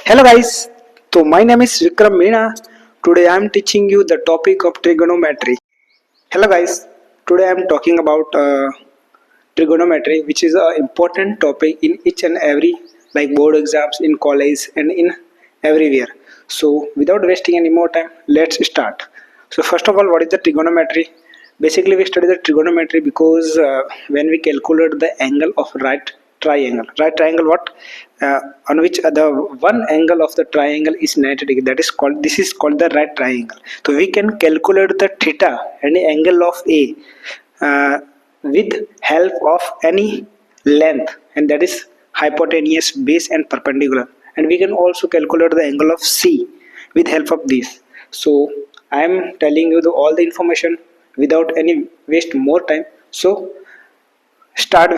Hello guys, so my name is Vikram Meena. Today I am teaching you the topic of trigonometry. Hello guys, today I am talking about trigonometry, which is an important topic in each and every like board exams in college and in everywhere. So without wasting any more time, let's start. So first of all, what is the trigonometry? Basically, we study the trigonometry because when we calculate the angle of right triangle, what on which the one angle of the triangle is 90 degree, that is called, this is called the right triangle. So we can calculate the theta, any angle of A, with help of any length, and that is hypotenuse, base and perpendicular, and we can also calculate the angle of C with help of this. So I am telling you all the information without any waste more time. So start.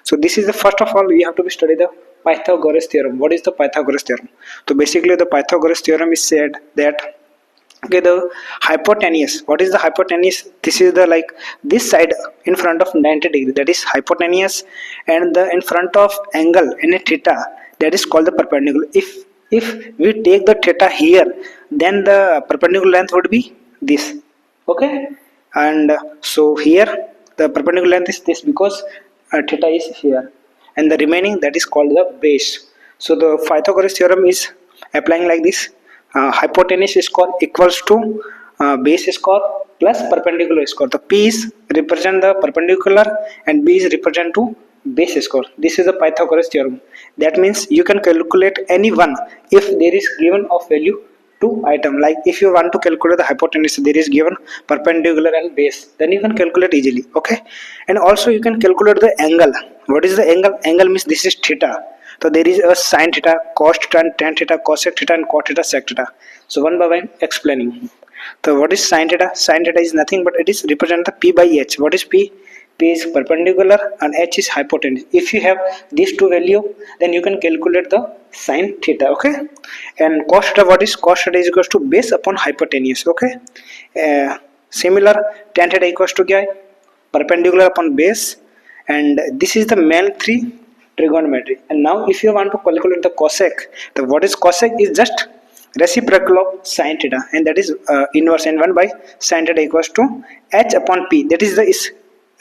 So this is the first of all, we have to study the Pythagoras theorem. What is the Pythagoras theorem? So basically the Pythagoras theorem is said that, okay, the hypotenuse, what is the hypotenuse? This is the like this side in front of 90 degree, that is hypotenuse, and the in front of angle in a theta, that is called the perpendicular. If we take the theta here, then the perpendicular length would be this, okay. And so here the perpendicular length is this because theta is here, and the remaining, that is called the base. So the Pythagoras theorem is applying like this. Hypotenuse score equals to base score plus perpendicular score. The P is represent the perpendicular and B is represent to base score. This is the Pythagoras theorem. That means you can calculate any one if there is given of value to item. Like if you want to calculate the hypotenuse, there is given perpendicular and base, then you can calculate easily, okay. And also you can calculate the angle. What is the angle? Angle means this is theta. So there is a sin theta, cos theta, and tan theta, cosec theta, and cot theta, sec theta. So one by one explaining. So what is sin theta? Sin theta is nothing but it is represent the P by H. What is P? P is perpendicular and H is hypotenuse. If you have these two value, then you can calculate the sin theta, okay. And cos theta, what is cos theta? Is equals to base upon hypotenuse, okay. Similar, tan theta equals to kya hai? Perpendicular upon base, and this is the main three trigonometry. And now if you want to calculate the cosec, the what is cosec is just reciprocal of sin theta, and that is inverse, and 1 by sin theta equals to H upon P, that is the is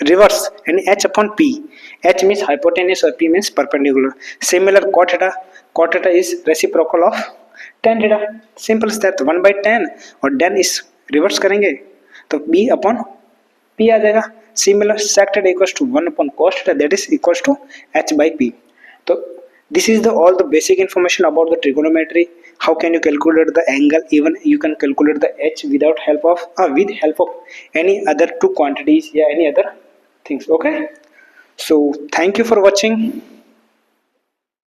reverse, and H upon P. H means hypotenuse or P means perpendicular. Similar, cot theta is reciprocal of tan theta. Simple as that. 1 by tan और tan is reverse करेंगे तो B upon P आ जाएगा. Similar, sec theta equals to 1 upon cos theta, that is equals to H by P. So this is the all the basic information about the trigonometry. How can you calculate the angle? Even you can calculate the H without help of with help of any other two quantities, yeah, any other things, okay. So thank you for watching.